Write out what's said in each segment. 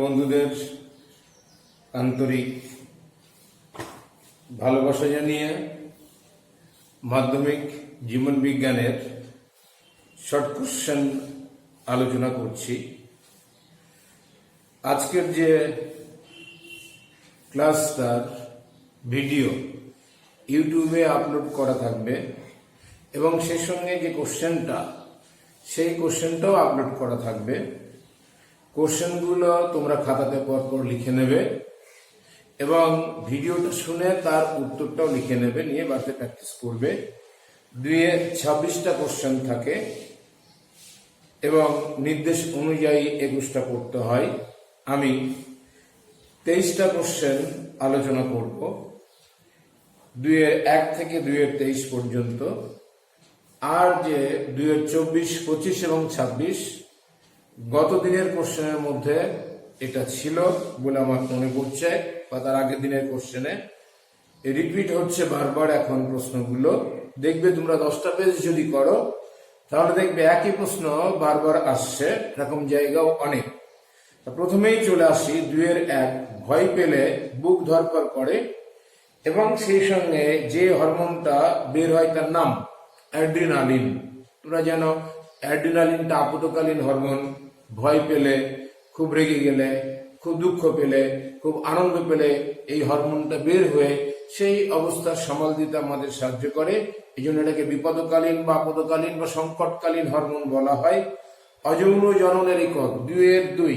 বন্ধুদের আন্তরিক ভালোবাসা জানিয়ে মাধ্যমিক জীবন বিজ্ঞানের শর্ট কোশ্চেন আলোচনা করছি। আজকের যে ক্লাসটার ভিডিও ইউটিউবে আপলোড করা থাকবে এবং সেই সঙ্গে যে সেই কোশ্চেনটাও আপলোড করা থাকবে। কোশ্চেনগুলো তোমরা খাতাতে পরপর লিখে নেবে এবং ভিডিওটা শুনে তার উত্তরটাও লিখে নেবে, নিয়ে বাড়িতে প্র্যাকটিস করবে। 26টা কোশ্চেন থাকে এবং নির্দেশ অনুযায়ী 21টা পড়তে হয়। আমি 23টা কোশ্চেন আলোচনা করব, 2-1 থেকে 2-23 পর্যন্ত। আর যে 2024, 25 এবং 26 গত দিনের কোশ্চেনের মধ্যে এটা ছিল বলে আমার মনে পড়ছে, বা তার আগের দিনের কোশ্চেনে রিপিট হচ্ছে বারবার। এখন প্রশ্নগুলো দেখবে তোমরা 10টা পেজ যদি করো তাহলে দেখবে একই প্রশ্ন বারবার আসছে, এরকম জায়গাও অনেক। প্রথমেই চলে আসি 2-1, ভয় পেলে বুক ধরপড় করে এবং সেই সঙ্গে যে হরমোনটা বের হয় তার নাম অ্যাড্রিনালিন। তোমরা জানো অ্যাড্রিনালিনটা আপদকালীন হরমোন। ভয় পেলে, খুব রেগে গেলে, খুব দুঃখ পেলে, খুব আনন্দ পেলে এই হরমোনটা বের হয়ে সেই অবস্থা সামাল দিতে আমাদের সাহায্য করে। এই জন্য এটাকে বিপদকালীন বা আপদকালীন বা সংকটকালীন হরমোন বলা হয়। অযৌন জননের একক 2-2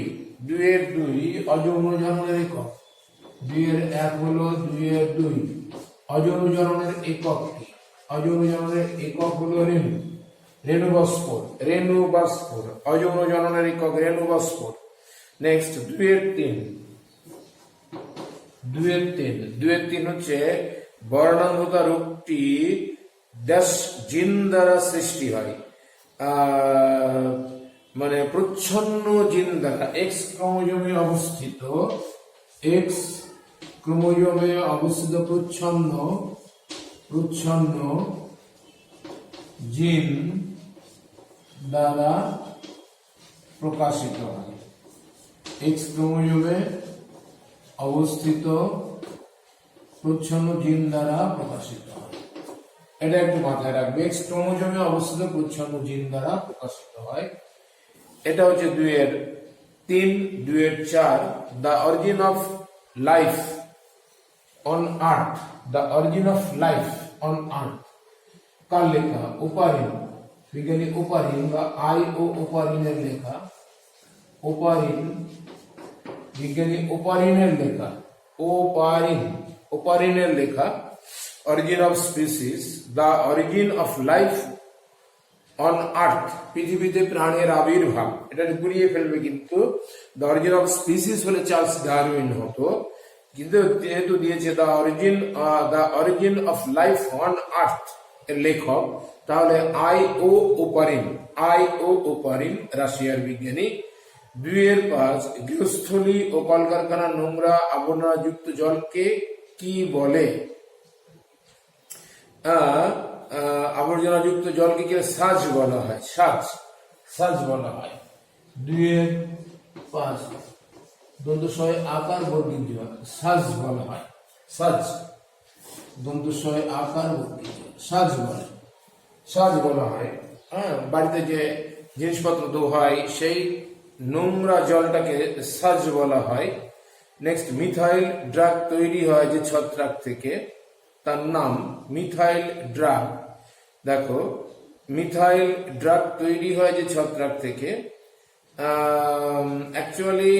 অযৌন জননের একক। 2-1 হলো 2-2 অযৌন জননের একক কি? অযৌন জননের একক হলো রেণুবস্ফোর। অযৌন জননের একক রেণুবস্ফোর। নেক্সট 2-3 হচ্ছে বর্ণান্ধতা রোগটি জিন দ্বারা সৃষ্টি হয়, মানে প্রচ্ছন্ন জিন দ্বারা। এক্স ক্রোমোজোমে অবস্থিত প্রচ্ছন্ন জিন দ্বারা প্রকাশিত হয়। এক্স ক্রোমোজোমে অবস্থিত প্রচ্ছন্ন জিন দ্বারা প্রকাশিত হয়। এটা একটু মাথায় রাখবে, এক্স ক্রোমোজোমে অবস্থিত প্রচ্ছন্ন জিন দ্বারা প্রকাশিত হয়। এটা হচ্ছে 2-3। 2-4 the origin of life on earth. The origin of life on earth কার লেখা? ওপারিন, বিজ্ঞানী ওপারিন বা ওপারিনের লেখা। বিজ্ঞানী ওপারিনের লেখা origin of species, the origin of life on আর্থ, পৃথিবীতে প্রাণের আবির্ভাব। এটা ঘুরিয়ে ফেলবে, কিন্তু দ্য অরিজিন অফ স্পিসিস হলে চার্লস ডারউইন হতো, কিন্তু যেহেতু দিয়েছে the origin of life on আর্থ এর লেখক, তাহলে ওপারিন রাশিয়ার বিজ্ঞানী। 2-5 গৃহস্থলী ও কলকারখানার নোংরা আবর্জনাযুক্ত জলকে কি বলে? আবর্জনাযুক্ত জলকে কি সাজ বলা হয়? সাজ বলা হয়। 2-5 দন্তস্বয় আকার বর্গীয় সাজ বলা হয়। দন্তস্বয় আকার বর্গীয় সাজ বলা হয়। বাড়িতে যে জিনিসপত্র ধোয় সেই নোংরা জলটাকে সাজ বলা হয়। নেক্সট মিথাইল ড্রাগ তৈরি হয় যে ছত্রাক থেকে, তার নাম মিথাইল ড্রাগ। দেখো, মিথাইল ড্রাগ তৈরি হয় যে ছত্রাক থেকে। অ্যাকচুয়ালি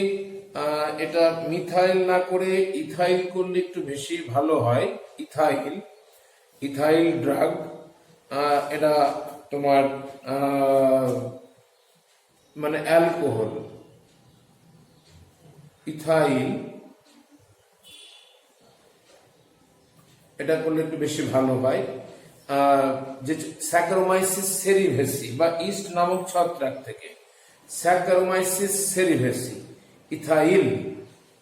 এটা মিথাইল না করে ইথাইল করলে একটু বেশি ভালো হয়। ইথাইল ড্রাগ, এটা তোমার মানে অ্যালকোহল। ইথাইল এটা করলে একটু বেশি ভালো হয়। যে স্যাকারোমাইসিস সেরিভেসি বা ইস্ট নামক ছত্রাক থেকে, স্যাকারোমাইসিস সেরিভেসি,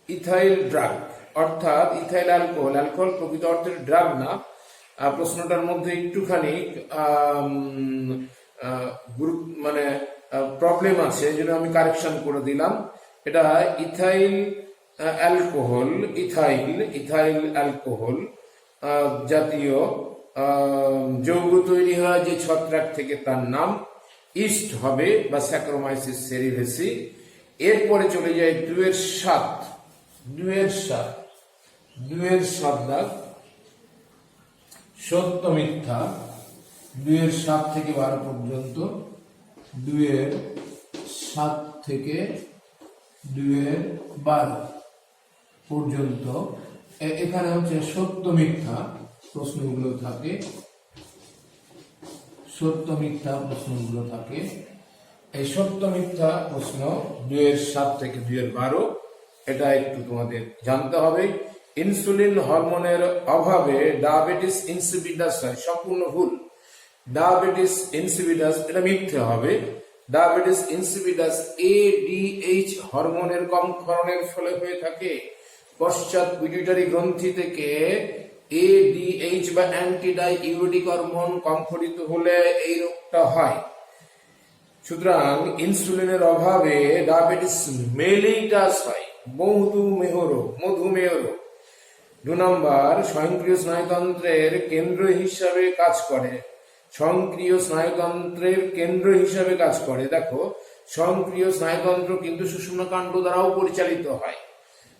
ইথাইল ড্রাগ, অর্থাৎ ইথাইল অ্যালকোহল প্রকৃত অর্থের ড্রাগ না। প্রশ্নটার মধ্যে একটুখানি মানে প্রবলেম আছে, যেটা আমি কারেকশন করে দিলাম। এটা ইথাইল অ্যালকোহল, ইথাইল অ্যালকোহল জাতীয় যৌগ তৈরি হয় যে ছত্রাক থেকে, তার নাম ইস্ট হবে বা স্যাক্রোমাইসিস সেরিভেসি। এরপরে চলে যায় 2-এর 7 দাগ, সত্য মিথ্যা, 2-7 থেকে 12 পর্যন্ত, 2-7 থেকে 2-12 পর্যন্ত। এখানে হচ্ছে সত্য মিথ্যা প্রশ্নগুলো থাকে, সত্য মিথ্যা প্রশ্নগুলো থাকে। এই সত্য মিথ্যা প্রশ্ন 2-7 থেকে 2-12, এটা একটু তোমাদের জানতে হবে। ইনসুলিন হরমোনের অভাবে ডায়াবেটিস ইনসিপিডাস হয়, সম্পূর্ণ ভুল। ডায়াবেটিস ইনসিপিডাস এটা মিথ্যে হবে। ডায়াবেটিস ইনসিপিডাস ADH হরমোনের কম ক্ষরণের ফলে হয়ে থাকে। পশ্চাৎ পিটুইটারি গ্রন্থি থেকে ADH বা অ্যান্টিডাই ইউরেটিক হরমোন কম ক্ষরিত হলে এই রোগটা হয়। সুতরাং ইনসুলিনের অভাবে ডায়াবেটিস মেলিটাস হয়, মধুমেহ রোগ। 2 নম্বর, স্বয়ংক্রিয় স্নায়ুতন্ত্রের কেন্দ্র হিসাবে কাজ করে। স্বয়ংক্রিয় স্নায়ুতন্ত্রের কেন্দ্র হিসাবে কাজ করে। দেখো, স্বয়ংক্রিয় স্নায়ুতন্ত্র কিন্তু সুষুম্নাকাণ্ড দ্বারাও পরিচালিত হয়।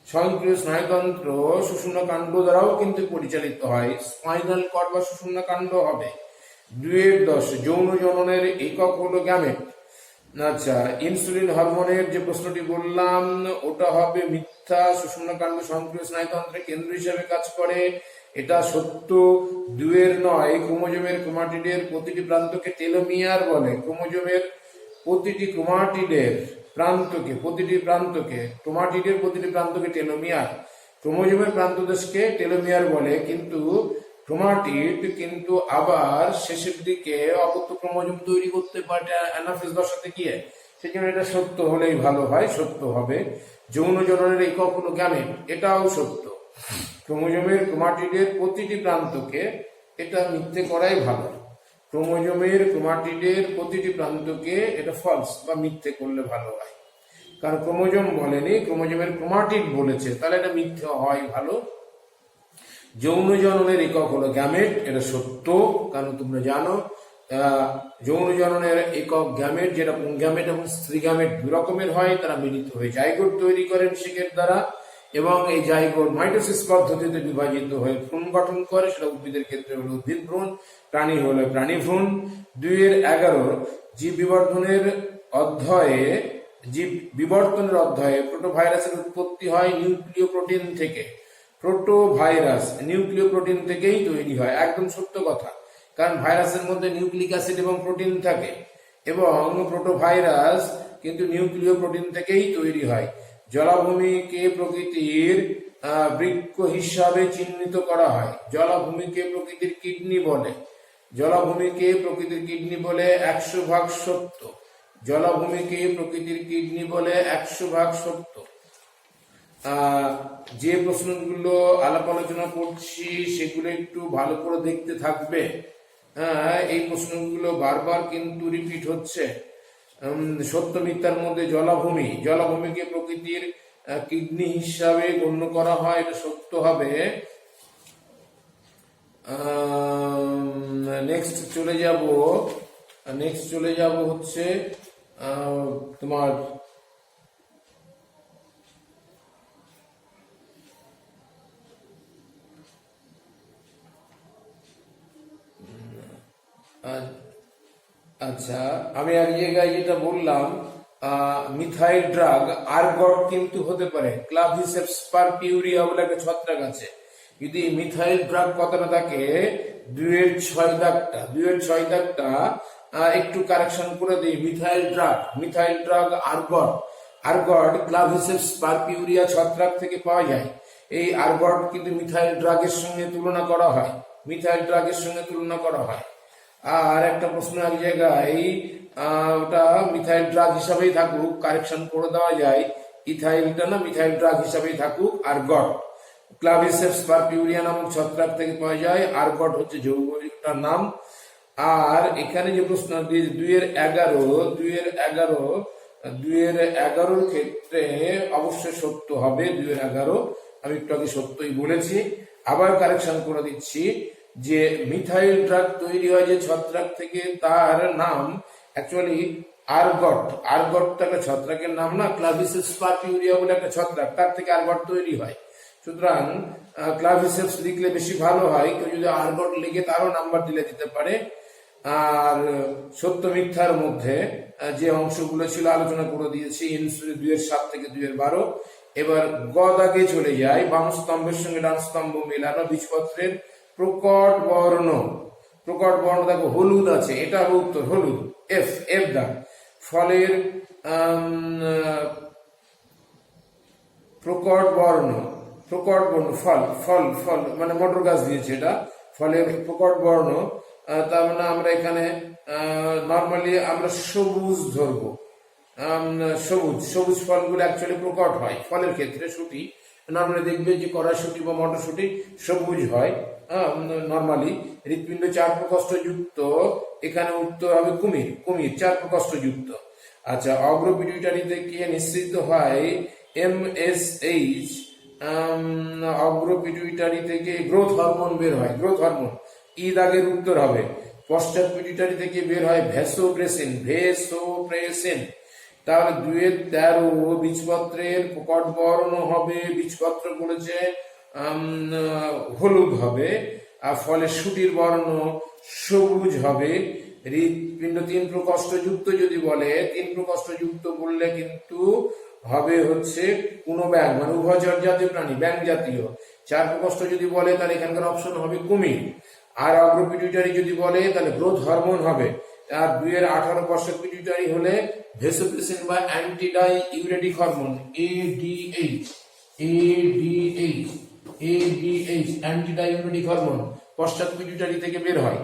স্বয়ংক্রিয় স্নায়ুতন্ত্র সুষুম্নাকাণ্ড দ্বারাও কিন্তু পরিচালিত হয়। স্পাইনাল কর্ড বা সুষুম্নাকাণ্ড হবে। 2-10, যৌন জননের একক হলো গ্যামেট। আচ্ছা, ইনসুলিন হরমোনের যে প্রশ্নটি বললাম ওটা হবে মিথ্যা। সুষুম্নাকাণ্ড স্বয়ংক্রিয় স্নায়ুতন্ত্রের কেন্দ্র হিসাবে কাজ করে, এটা সত্য। 2-9, ক্রোমোজোমের ক্রোমাটিডের প্রতিটি প্রান্তকে টেলোমিয়ার বলে। ক্রোমোজোমের প্রতিটি ক্রোমাটিডের প্রান্তকে টেলোমিয়ার। ক্রোমোজোমের প্রান্তদেশকে টেলোমিয়ার বলে, কিন্তু ক্রোমাটিড কিন্তু আবার শেষের দিকে অপত্য ক্রোমোজোম তৈরি করতে পারে অ্যানাফেজ দশাতে গিয়ে। সেজন্য এটা সত্য হলেই ভালো হয়, সত্য হবে। যৌন জননের একক হলো গ্যামেট, এটাও সত্য। ক্রোমোজোমের ক্রোমাটিডের প্রতিটি প্রান্তকে, এটা মিথ্যে করাই ভালো। ক্রোমোজোমের ক্রোমাটিডের প্রতিটি প্রান্তকে, এটা ফলস বা মিথ্যে করলে ভালো হয়, কারণ ক্রোমোজোম বলেনি, ক্রোমোজোমের ক্রোমাটিড বলেছে, তাহলে এটা মিথ্যে হয় ভালো। যৌন জননের একক হলো গ্যামেট, এটা সত্য, কারণ তোমরা জানো যৌন জননের একক গ্যামেট, যেটা পুংগ্যামেট এবং স্ত্রী গ্যামেট 2 রকমের হয়। তারা মিলিত হয়ে জাইগোট তৈরি করেন শিকের দ্বারা, এবং এই জাইগোট মাইটোসিস পদ্ধতিতে বিভাজিত হয়ে ভ্রূণ গঠন করে। সেটা উদ্ভিদের ক্ষেত্রে হলো উদ্ভিদ ভ্রূণ, প্রাণী হলো প্রাণী ভ্রূণ। 2-11, জীব বিবর্তনের অধ্যায়ে প্রোটোভাইরাসের উৎপত্তি হয় নিউক্লিয় প্রোটিন থেকে। প্রোটোভাইরাস নিউক্লিয় প্রোটিন থেকেই তৈরি হয়, একদম সত্য কথা, কারণ ভাইরাসের মধ্যে নিউক্লিক অ্যাসিড এবং প্রোটিন থাকে, এবং প্রোটোভাইরাস কিন্তু নিউক্লিয় প্রোটিন থেকেই তৈরি হয়। জলাভূমিকে প্রকৃতির বৃক্ক হিসাবে চিহ্নিত করা হয়। জলাভূমিকে প্রকৃতির কিডনি বলে। 100% সত্য। জলাভূমিকে প্রকৃতির কিডনি বলে 100% সত্য। যে প্রশ্নগুলো আলাপ আলোচনা করছি সেগুলো একটু ভালো করে দেখতে থাকবে। এই প্রশ্নগুলো বারবার কিন্তু রিপিট হচ্ছে। সত্য মিথ্যার মধ্যে জলাভূমিকে প্রকৃতির কিডনি হিসাবে গণ্য করা হয়, এটা সত্য হবে। নেক্সট চলে যাব হচ্ছে তোমার আচ্ছা, আমি এক জায়গায় যেটা বললাম মিথাইল ড্রাগ আর্গট কিন্তু হতে পারে। ক্লাভিসেপস পারপিউরিয়া বলে একটা ছত্রাক আছে। যদি মিথাইল ড্রাগ কথাটা থাকে 2-6 দাগটা একটু কারেকশন করে দিই। মিথাইল ড্রাগ আর্গট ক্লাভিসেপস পারপিউরিয়া ছত্রাক থেকে পাওয়া যায়। এই আর্গট কিন্তু মিথাইল ড্রাগের সঙ্গে তুলনা করা হয়। আর একটা প্রশ্ন এক জায়গায় ওটা মিথাইল ড্রাগ হিসাবেই থাকুক, কারেকশন করে দেওয়া যায়, ইথাইলটা না মিথাইল ড্রাগ হিসাবেই থাকুক। আর্গট ক্লাভিসেপস পারপিউরিয়া নামক ছত্রাক থেকে পাওয়া যায়। আর্গট হচ্ছে যৌগটার নাম। আর এখানে যে প্রশ্ন 2-11 2-11 ক্ষেত্রে অবশ্যই সত্য হবে। 2-11 আমি একটু আগে সত্যই বলেছি। আবার কারেকশন করে দিচ্ছি যে মিথাইল ড্রাগ তৈরি হয় যে ছত্রাক থেকে, তার নাম অ্যাকচুয়ালি আর্গট। আর্গট তো একটা ছত্রাকের নাম না, ক্লাভিসেপস পারপিউরিয়া বলে একটা ছত্রাক, তার থেকে আর্গট তৈরি হয়। সুতরাং ক্লাভিসেপস লিখলে বেশি ভালো হয়, কেউ যদি আর্গট লিখে তারও নাম্বার দিতে পারে। আর সত্য মিথ্যার মধ্যে যে অংশগুলো ছিল আলোচনা করে দিয়েছি 2-7 থেকে 2-12। এবার গ দাগে চলে যায়, বাম স্তম্ভের সঙ্গে ডান স্তম্ভ মেলানো, বীজপত্রের প্রকট বর্ণ। প্রকট বর্ণ দেখো হলুদ আছে, এটা হবে উত্তর, হলুদ। এফ দাগ। ফলের প্রকট বর্ণ, ফল মানে মটর গাছ দিয়েছে এটা, ফলের প্রকট বর্ণ। তার মানে আমরা এখানে নর্মালি আমরা সবুজ ধরবো। সবুজ ফলগুলো অ্যাকচুয়ালি প্রকট হয় ফলের ক্ষেত্রে। শুটি নর্মালি দেখবে যে কড়াইশুটি বা মটরশুটি সবুজ হয় নর্মালি। হৃৎপিণ্ড 4 প্রকোষ্ঠ যুক্ত, এখানে উত্তর হবে কুমির 4 প্রকোষ্ঠ যুক্ত। আচ্ছা, অগ্রপিটুইটারি থেকে নিঃসৃত হয় MSH। অগ্রপিটুইটারি থেকে গ্রোথ হরমোন বের হয়, গ্রোথ হরমোন। ই দাগের উত্তর হবে। পশ্চাৎ পিটুইটারি থেকে বের হয় ভেসোপ্রেসিন। তাহলে 2-13 বীজপত্রের প্রকট বর্ণ হবে, বীজপত্র বলেছে হলুদ হবে, আর ফলের শুটির বর্ণ সবুজ হবে। হৃৎপিণ্ড 3 প্রকোষ্ঠ যুক্ত যদি বলে, 3 প্রকোষ্ঠ যুক্ত বললে কিন্তু হবে হচ্ছে কোনো ব্যাং, মানে উভয়চর জাতীয় প্রাণী, ব্যাং জাতীয়। 4 প্রকোষ্ঠ যদি বলে তাহলে এখানকার অপশন হবে কুমির। আর অগ্রপিটুইটারি যদি বলে তাহলে গ্রোথ হরমোন হবে। আর 2-18 পশ্চাৎ পিটুইটারি হলে ভেসোপ্রেসিন বা অ্যান্টিডাই ইউরেটিক হরমোন ADH অ্যান্টিডাই ইউরেটিক হরমোন পশ্চাৎ পিটুইটারি থেকে বের হয়।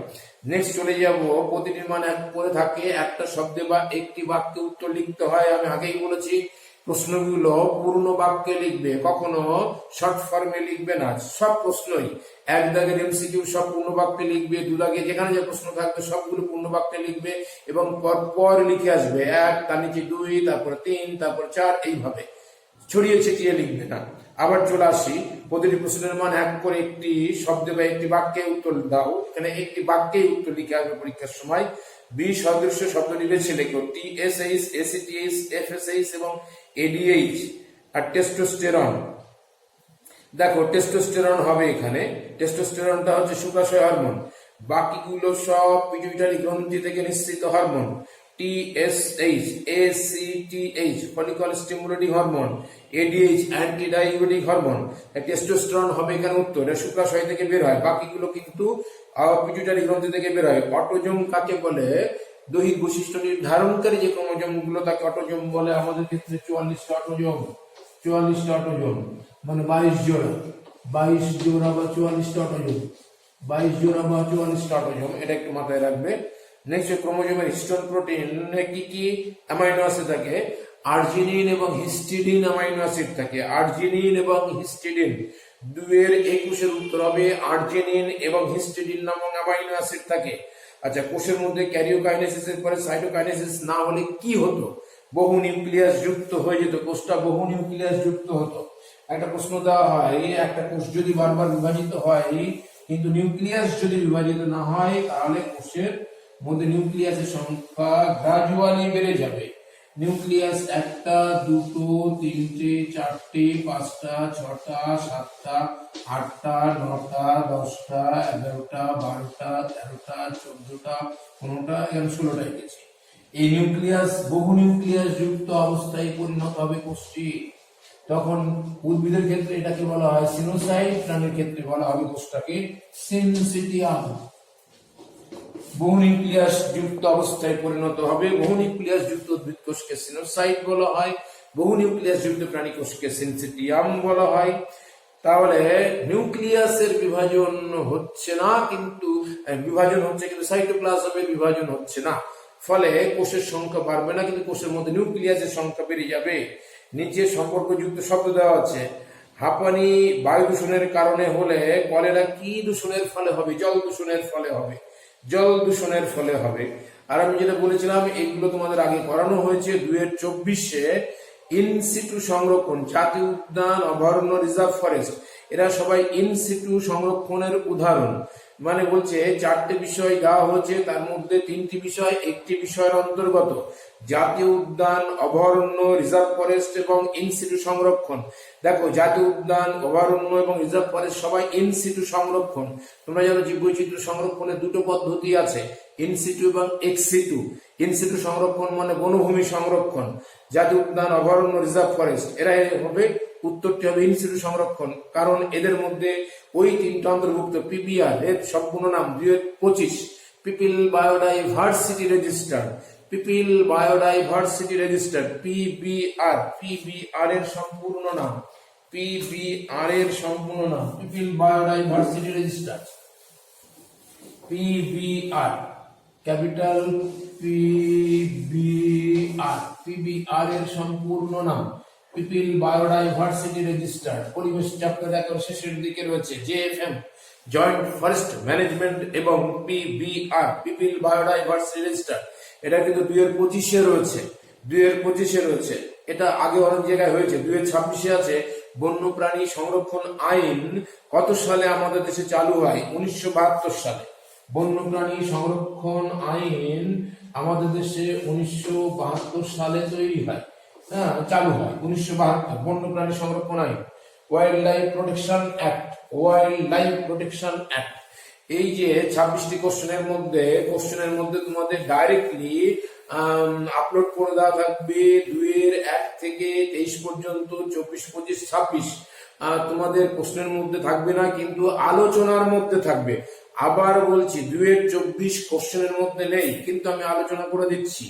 নেক্সট চলে যাব, প্রতিটির মান 1 করে থাকে, একটা শব্দে বা একটি বাক্যে উত্তর লিখতে হয়। আমি আগেই বলেছি প্রশ্নগুলো পূর্ণ বাক্যে লিখবে, কখনো শর্ট ফর্মে লিখবে না। সব প্রশ্নই 1 দাগের MCQ সব পূর্ণ বাক্যে লিখবে, 2 দাগে যেখানে যে প্রশ্ন থাকবে সবগুলো পূর্ণ বাক্যে লিখবে এবং পর লিখে আসবে 1, তার নিচে 2, তারপরে 3, তারপর 4, এইভাবে ছড়িয়ে ছিটিয়ে লিখবে না। আবার চলে আসি, প্রতিটি প্রশ্নের মান 1 করে একটি শব্দে বা একটি বাক্যে উত্তর দাও। এখানে একটি বাক্যে উত্তর লিখে আসবে পরীক্ষার সময়। বি সদৃশ্য শব্দটি বেছে লেখো, TSH, ACTH, FSH এবং ADH। আর টেস্টোস্টেরন, দেখো টেস্টোস্টেরন হবে এখানে। টেস্টোস্টেরনটা হচ্ছে শুক্রাশয় হরমোন। বাকিগুলো সব পিটুইটারি গ্রন্থি থেকে নিঃসৃত hormone. TSH, ACTH follicle stimulating hormone, ADH antidiuretic hormone. Testosterone হবে এখানে উত্তর, এটা শুক্রাশয় থেকে বের হয়। বাকিগুলো কিন্তু পিটুইটারি গ্রন্থি থেকে বের হয়। অটোজোম কাকে বলে? দৈহিক বৈশিষ্ট্য নির্ধারণকারী যে ক্রোমোজোম গুলো তাকে অটোজোম বলে। আমাদের ক্ষেত্রে 44টা অটোজোম, 44টা অটোজোম মানে 22 জোড়া বা 44টা অটোজোম, 22 জোড়া বা 44টা অটোজোম, এটা একটু মাথায় রাখবে। নেক্সট, ক্রোমোজোমের হিস্টোন প্রোটিন কি অ্যামাইনো অ্যাসিড থাকে? আর্জিনিন এবং হিস্টিডিন অ্যামাইনো অ্যাসিড থাকে। আর্জিনিন এবং হিস্টিডিন। 2-21 উত্তর হবে আর্জিনিন এবং হিস্টিডিন নামক অ্যামাইনো অ্যাসিড থাকে। আচ্ছা, কোষের মধ্যে ক্যারিওকাইনেসিস এর পরে সাইটোকাইনেসিস না হলে কি হতো? বহু নিউক্লিয়াস যুক্ত হয়ে যেত, কোষটা বহু নিউক্লিয়াস যুক্ত হতো। একটা প্রশ্ন দেওয়া হয়, একটা কোষ যদি বারবার বিভাজিত হয় কিন্তু নিউক্লিয়াস যদি বিভাজিত না হয় তাহলে কোষের মধ্যে নিউক্লিয়াসের সংখ্যা গ্রাজুয়ালি বেড়ে যাবে। নিউক্লিয়াস 1টা, 2টো, 3টে, 4টে, 5টা, 6টা, 7টা, 8টা, 9টা, 10টা, 11টা, 12টা, 13টা, 14টা, 15টা, এবং 16টায় গেছে। এই নিউক্লিয়াস বহু নিউক্লিয়াস যুক্ত অবস্থায় পরিণত হবে কোষটি। তখন উদ্ভিদের ক্ষেত্রে এটাকে বলা হয় সিনোসাইট, প্রাণীর ক্ষেত্রে বলা হবে কোষটাকে সিনসিটিয়াম। বহু নিউক্লিয়াস যুক্ত অবস্থায় পরিণত হবে। বহু নিউক্লিয়াস যুক্ত উদ্ভিদ কোষকে সিনোসাইট বলা হয়, বহু নিউক্লিয়াস যুক্ত প্রাণী কোষকে সিনসিটিয়াম বলা হয়। তাহলে নিউক্লিয়াসের বিভাজন হচ্ছে না, কিন্তু বিভাজন হচ্ছে কিন্তু সাইটোপ্লাজমের বিভাজন হচ্ছে না। ফলে কোষের সংখ্যা বাড়বে না, কিন্তু কোষের মধ্যে নিউক্লিয়াসের সংখ্যা বেড়ে যাবে। নিচে সম্পর্কযুক্ত শব্দ দেওয়া আছে। হাঁপানি বায়ু দূষণের কারণে হলে কলেরা কি দূষণের ফলে হবে? জল দূষণের ফলে হবে। জল দূষণের ফলে হবে। আর আমি যেটা বলেছিলাম এইগুলো তোমাদের আগে করানো হয়েছে 2024-এ ইনসিটু সংরক্ষণ, জাতীয় উদ্যান, অভয়ারণ্য, রিজার্ভ ফরেস্ট, এরা সবাই ইনসিটু সংরক্ষণের উদাহরণ। মানে বলছে 4টে বিষয় দেওয়া হয়েছে, তার মধ্যে 3টি বিষয় একটি বিষয়ের অন্তর্গত, জাতীয় উদ্যান, অভয়ারণ্য, রিজার্ভ ফরেস্ট এবং ইনসিটু সংরক্ষণ। দেখো জাতীয় উদ্যান, অভয়ারণ্য এবং রিজার্ভ ফরেস্ট সবাই ইনসিটু সংরক্ষণ। তোমরা জানো জীববৈচিত্র্য সংরক্ষণের দুটো পদ্ধতি আছে, ইনসিটু এবং এক্সিটু। ইনসিটু সংরক্ষণ মানে বনভূমি সংরক্ষণ, জাতীয় উদ্যান, অভয়ারণ্য, রিজার্ভ ফরেস্ট এরা হবে, উত্তরটি হবে ইনসিটু সংরক্ষণ, কারণ এদের মধ্যে ওই 3টা অন্তর্ভুক্ত। পিবিআর এর সম্পূর্ণ নাম 2025 people biodiversity register, people biodiversity register, PBR. PBR এর সম্পূর্ণ নাম, পিবিআর এর সম্পূর্ণ নাম people biodiversity register, PBR, capital PBR. PBR এর সম্পূর্ণ নাম পিপল বায়োডাইভার্সিটি রেজিস্টার। পরিবেশ চ্যাপ্টার 11 শেষের দিকে রয়েছে জেএফএম, জয়েন্ট ফরেস্ট ম্যানেজমেন্ট এবং পিবিআর, পিপল বায়োডাইভার্সিটি রেজিস্টার। এটা কিন্তু 2025-এ রয়েছে, 2025-এ রয়েছে। এটা আগে অনেক জায়গায় হয়েছে, 2026-এ আছে। বন্যপ্রাণী সংরক্ষণ আইন কত সালে আমাদের দেশে চালু হয়? 1972 সালে। বন্যপ্রাণী সংরক্ষণ আইন আমাদের দেশে 1972 সালে তৈরি হয়, হ্যাঁ চালু হয় 1972। বন্যপ্রাণী সংরক্ষণ আইন, wild life protection act, wild life protection act. এই যে 26টি কোশ্চেনের মধ্যে তোমাদের ডাইরেক্টলি আপলোড করে দেওয়া থাকবে 2-1 থেকে 23 পর্যন্ত, 24, 25, 26 তোমাদের প্রশ্নের মধ্যে থাকবে না, কিন্তু আলোচনার মধ্যে থাকবে। আবার বলছি 2024 কোশ্চেনের মধ্যে নেই, কিন্তু আমি আলোচনা করে দিচ্ছি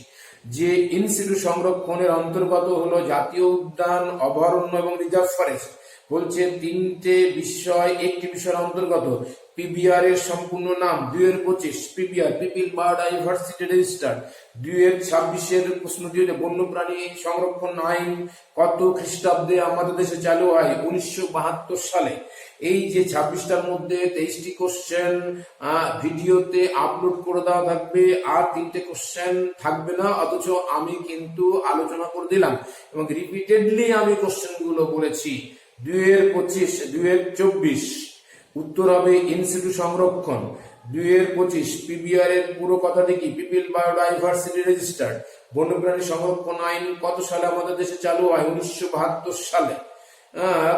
যে ইনসিটু সংরক্ষণের অন্তর্গত হলো জাতীয় উদ্যান, অভয়ারণ্য এবং রিজার্ভ ফরেস্ট। বলছে 3টে বিষয় একটি বিষয়ের অন্তর্গত। পিবিআর এর সম্পূর্ণ নাম 2025 পিবিআর, পিপল বায়োডাইভার্সিটি রেজিস্টার। 2026-এর প্রশ্নটি হচ্ছে বন্যপ্রাণী সংরক্ষণ আইন কত খ্রিস্টাব্দে আমাদের দেশে চালু হয়? 1972 সালে। এই যে 26টার মধ্যে 23টি কোশ্চেন ভিডিওতে আপলোড করে দেওয়া থাকবে, আর 3টে কোশ্চেন থাকবে না, অথচ আমি কিন্তু আলোচনা করে দিলাম এবং রিপিটেডলি আমি কোশ্চেন গুলো বলেছি। 2025, 2024 উত্তর হবে ইনসিটু সংরক্ষণ। 2025 পিবিআর এর পুরো কথাটি কি? People biodiversity register. বন্যপ্রাণী সংরক্ষণ আইন কত সালে আমাদের দেশে চালু হয়? 1972 সালে।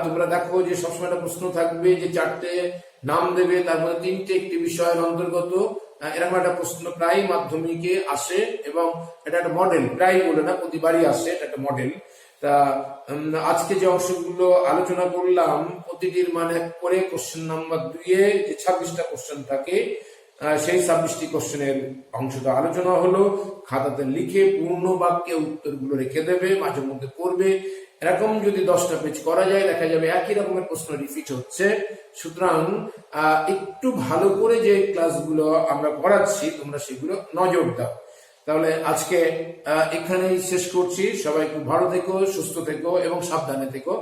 তোমরা দেখো যে সবসময় একটা প্রশ্ন থাকবে যে 4টে নাম দেবে, তার মধ্যে 3টে একটি বিষয়ের অন্তর্গত। এরকম একটা প্রশ্ন প্রায় মাধ্যমিকে আসে এবং এটা একটা মডেল, প্রায় বলে না প্রতিবারই আসে, এটা একটা মডেল। তা আজকে যে অংশগুলো আলোচনা করলাম প্রতিটির মানে করে কোশ্চেন নাম্বার 2-এ যে 26টা কোশ্চেন থাকে সেই 26টি কোশ্চেনের অংশটা আলোচনা হলো। খাতাতে লিখে পূর্ণ বাক্যে উত্তরগুলো রেখে দেবে, মাঝে মধ্যে করবে। এরকম যদি 10টা পেজ করা যায় দেখা যাবে একই রকমের প্রশ্ন রিপিট হচ্ছে। সুতরাং একটু ভালো করে যে ক্লাসগুলো আমরা পড়াচ্ছি তোমরা সেগুলো নজর দাও। তাহলে আজকে এখানেই শেষ করছি। সবাই খুব ভালো থেকো, সুস্থ থেকো এবং সাবধানে থেকো।